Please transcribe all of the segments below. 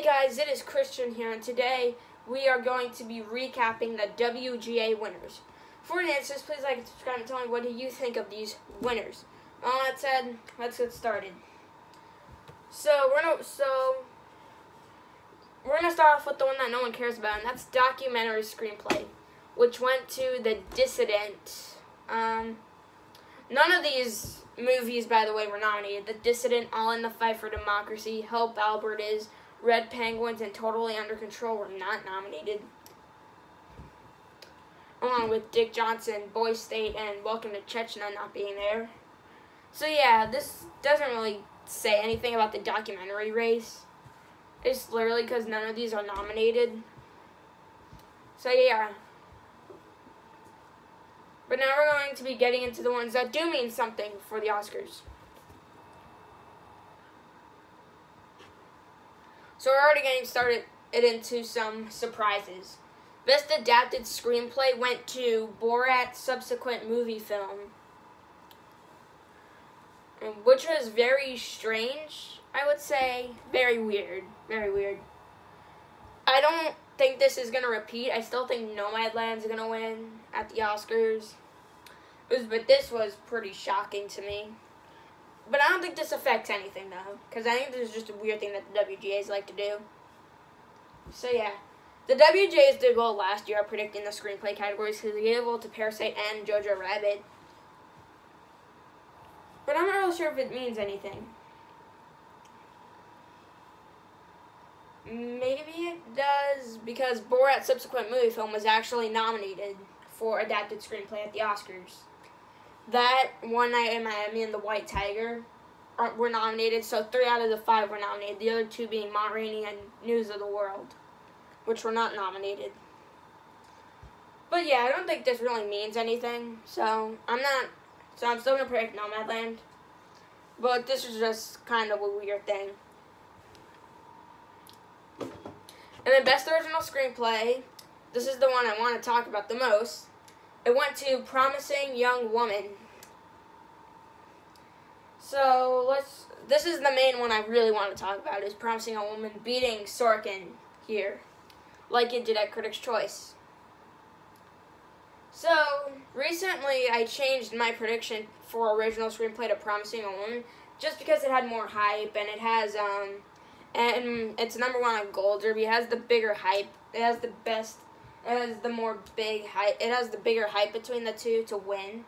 Hey guys, it is Christian here, and today we are going to be recapping the WGA winners. For an answer, please like and subscribe and tell me what do you think of these winners. All that said, let's get started. So we're gonna start off with the one that no one cares about, and that's documentary screenplay, which went to The Dissident. None of these movies, by the way, were nominated. The Dissident, All in the Fight for Democracy, Help Albert Is, Red Penguins, and Totally Under Control were not nominated. Along with Dick Johnson, Boy State, and Welcome to Chechnya not being there. So yeah, this doesn't really say anything about the documentary race. It's literally because none of these are nominated. So yeah. But now we're going to be getting into the ones that do mean something for the Oscars. So we're already getting started into some surprises. Best Adapted Screenplay went to Borat's subsequent movie film, which was very strange, I would say. Very weird. Very weird. I don't think this is going to repeat. I still think Nomadland's going to win at the Oscars. But this was pretty shocking to me. But I don't think this affects anything, though, because I think this is just a weird thing that the WGAs like to do. So, yeah. The WGAs did well last year at predicting the screenplay categories because they gave it to Parasite and Jojo Rabbit. But I'm not really sure if it means anything. Maybe it does, because Borat's subsequent movie film was actually nominated for Adapted Screenplay at the Oscars. That, One Night in Miami, and The White Tiger were nominated, so 3 out of the 5 were nominated, the other 2 being Ma Rainey and News of the World, which were not nominated. But yeah, I don't think this really means anything, so I'm still going to predict Nomadland. But this is just kind of a weird thing. And then Best Original Screenplay, this is the one I want to talk about the most. It went to Promising Young Woman. So this is the main one I really want to talk about, is Promising Young Woman beating Sorkin here, like it did at Critics' Choice. So recently I changed my prediction for original screenplay to Promising Young Woman just because it had more hype, and it has and it's number 1 on Gold Derby. It has the bigger hype. It has the best. It has the more big hype. It has the bigger hype between the two to win.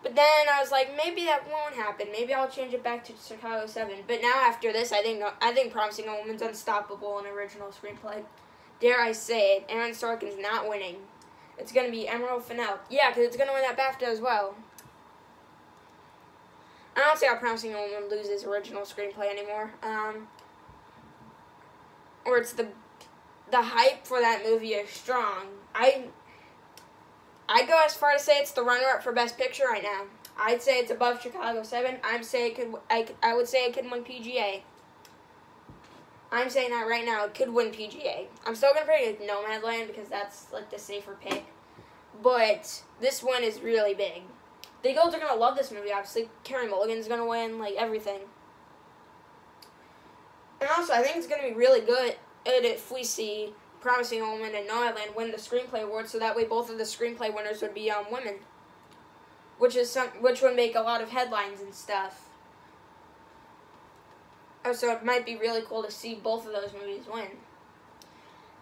But then I was like, maybe that won't happen. Maybe I'll change it back to Chicago 7. But now after this, I think Promising Young Woman's unstoppable in original screenplay. Dare I say it? Aaron Sorkin's not winning. It's gonna be Emerald Fennell. Yeah, because it's gonna win that BAFTA as well. I don't see how Promising Young Woman loses original screenplay anymore. Or it's the hype for that movie is strong. I go as far to say it's the runner-up for Best Picture right now. I'd say it's above Chicago 7. I would say it could win PGA. I'm saying that right now. It could win PGA. I'm still gonna predict Nomadland because that's like the safer pick. But this one is really big. The Eagles are gonna love this movie. Obviously, Carey Mulligan's gonna win, like everything. And also, I think it's gonna be really good if we see Promising Young Woman and Nomadland win the screenplay award, so that way both of the screenplay winners would be women, which would make a lot of headlines and stuff. So it might be really cool to see both of those movies win.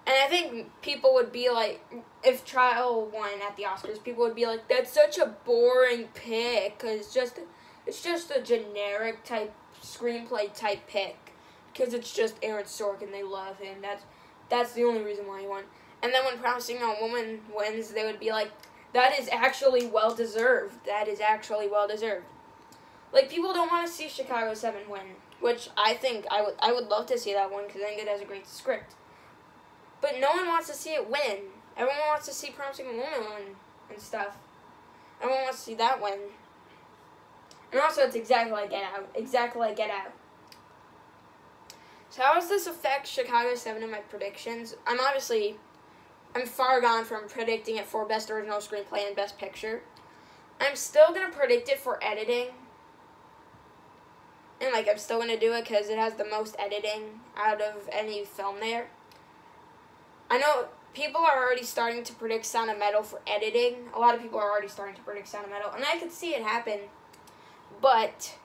And I think people would be like, if Trial won at the Oscars, people would be like, that's such a boring pick, because it's just a generic type screenplay type pick. Because it's just Aaron Sorkin, they love him. That's the only reason why he won. And then when Promising Young Woman wins, they would be like, that is actually well deserved. That is actually well deserved. Like, people don't want to see Chicago 7 win, which I think I would love to see that one because I think it has a great script. But no one wants to see it win. Everyone wants to see Promising Young Woman win and stuff. Everyone wants to see that win. And also, it's exactly like Get Out. Exactly like Get Out. So how does this affect Chicago 7 in my predictions? I'm far gone from predicting it for Best Original Screenplay and Best Picture. I'm still going to predict it for editing and like I'm still gonna do it because it has the most editing out of any film there. I know people are already starting to predict Sound of Metal for editing. A lot of people are already starting to predict Sound of Metal, and I could see it happen. But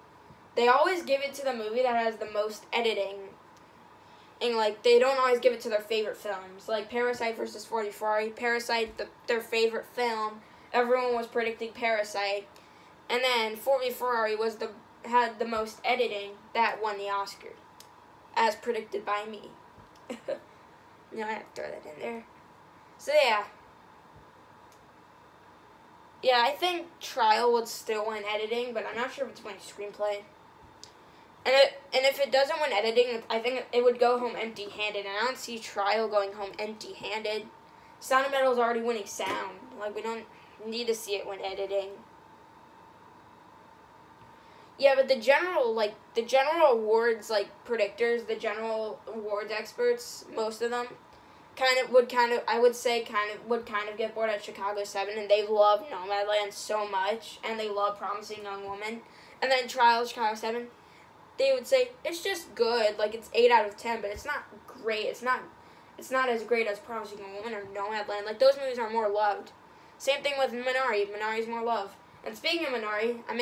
they always give it to the movie that has the most editing. And, like, they don't always give it to their favorite films. Like, Parasite versus 40 Ferrari. Parasite, their favorite film. Everyone was predicting Parasite. And then 40 Ferrari had the most editing. That won the Oscar. As predicted by me. I have to throw that in there. So, yeah. Yeah, I think Trial would still win editing, but I'm not sure if it's winning screenplay. And if it doesn't win editing, I think it would go home empty-handed. And I don't see Trial going home empty-handed. Sound of Metal is already winning sound. Like, we don't need to see it win editing. Yeah, but the general awards, like, predictors, the general awards experts, most of them, would get bored at Chicago 7, and they love Nomadland so much, and they love Promising Young Woman. And then Trial, Chicago 7, they would say, it's just good, like, it's 8 out of 10, but it's not great, it's not as great as Promising Young Woman or Nomadland. Like, those movies are more loved. Same thing with Minari. Minari's more loved. And speaking of Minari, I'm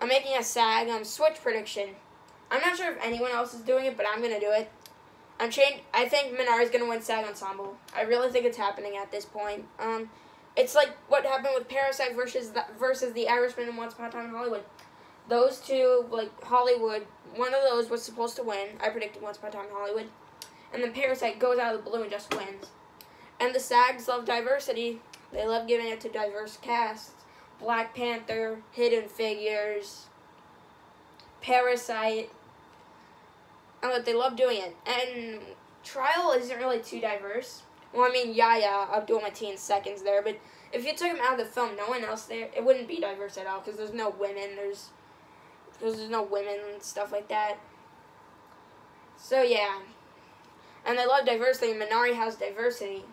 making a SAG Switch prediction. I'm not sure if anyone else is doing it, but I'm gonna do it. I think Minari's gonna win SAG Ensemble. I really think it's happening at this point. It's like what happened with Parasite versus The Irishman and Once Upon a Time in Hollywood. Those two, like, Hollywood, one of those was supposed to win. I predicted Once Upon a Time in Hollywood. And then Parasite goes out of the blue and just wins. And the SAGs love diversity. They love giving it to diverse casts. Black Panther, Hidden Figures, Parasite. And they love doing it. And Trial isn't really too diverse. Well, I mean, Yahya Abdul-Mateen's second's there. But if you took him out of the film, no one else there, it wouldn't be diverse at all. Because there's no women. There's no women and stuff like that. So, yeah. And they love diversity. Minari has diversity.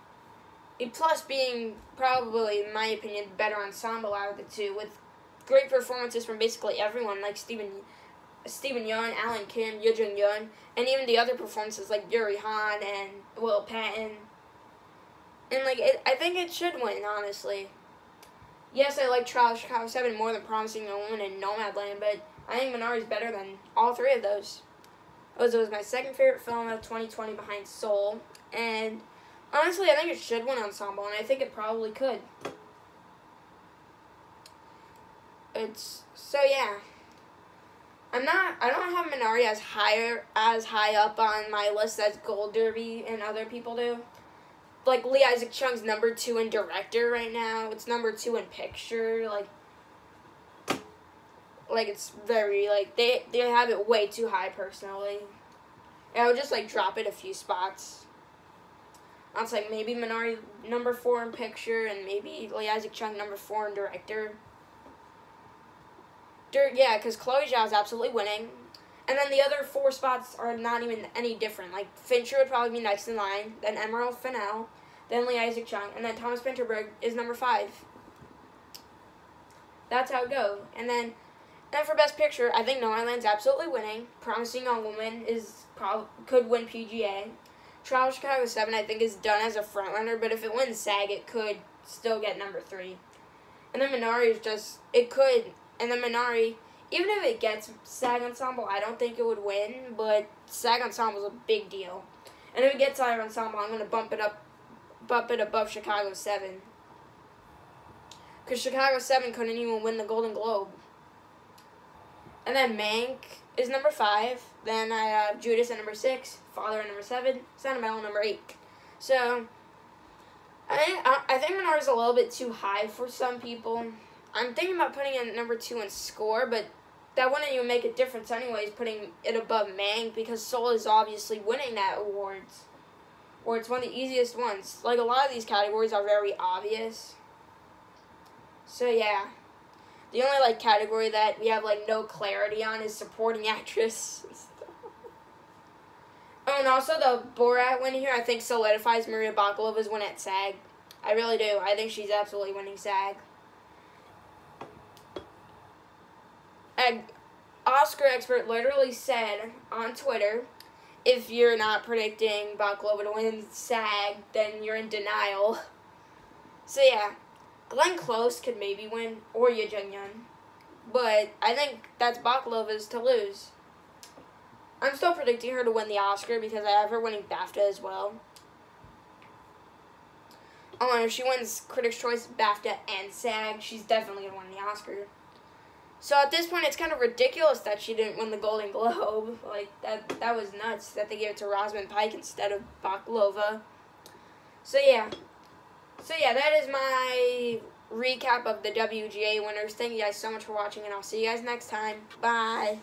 Plus being probably, in my opinion, better ensemble out of the two. With great performances from basically everyone. Like Stephen Yeun, Alan Kim, Yoo Jung-yoon. And even the other performances like Yuri Han and Will Patton. And, like, I think it should win, honestly. Yes, I like Trial of Chicago 7 more than Promising Young Woman and Nomadland, but I think Minari's better than all three of those. It was my second favorite film of 2020 behind Soul. And honestly, I think it should win Ensemble, and I think it probably could. So yeah. I don't have Minari as high up on my list as Gold Derby and other people do. Like, Lee Isaac Chung's number 2 in director right now. It's number 2 in picture. Like it's very, like, they have it way too high, personally. And I would just, like, drop it a few spots. I was like, maybe Minari number 4 in picture, and maybe Lee Isaac Chung number 4 in director. Yeah, because Chloe Zhao is absolutely winning. And then the other 4 spots are not even any different. Like, Fincher would probably be next in line, then Emerald Fennell, then Lee Isaac Chung, and then Thomas Vinterberg is number 5. That's how it goes. And then for Best Picture, I think Nomadland's absolutely winning. Promising Young Woman could win PGA. Trial of Chicago 7, I think, is done as a frontrunner, but if it wins SAG, it could still get number 3. And then Minari is just, it could, and then Minari, even if it gets SAG Ensemble, I don't think it would win, but SAG Ensemble is a big deal. And if it gets SAG Ensemble, I'm going to bump it above Chicago 7. Because Chicago 7 couldn't even win the Golden Globe. And then Mank is number 5. Then I have Judas at number 6. Father at number 7. Sound of Metal number 8. So, I think Minari's a little bit too high for some people. I'm thinking about putting it at number 2 in score, but that wouldn't even make a difference anyways, putting it above Mank, because Soul is obviously winning that awards. Or it's one of the easiest ones. Like, a lot of these categories are very obvious. So, yeah. The only, like, category that we have, like, no clarity on is supporting actress. Oh, and also the Borat win here, I think, solidifies Maria Bakalova's win at SAG. I really do. I think she's absolutely winning SAG. And Oscar expert literally said on Twitter, if you're not predicting Baklova to win SAG, then you're in denial. So yeah, Glenn Close could maybe win, or Ye Jung-yeon. But I think that's Baklova's to lose. I'm still predicting her to win the Oscar because I have her winning BAFTA as well. Oh, and if she wins Critics' Choice, BAFTA, and SAG, she's definitely going to win the Oscar. So at this point, it's kind of ridiculous that she didn't win the Golden Globe. Like, that was nuts that they gave it to Rosamund Pike instead of Baklova. So yeah, that is my recap of the WGA winners. Thank you guys so much for watching, and I'll see you guys next time. Bye.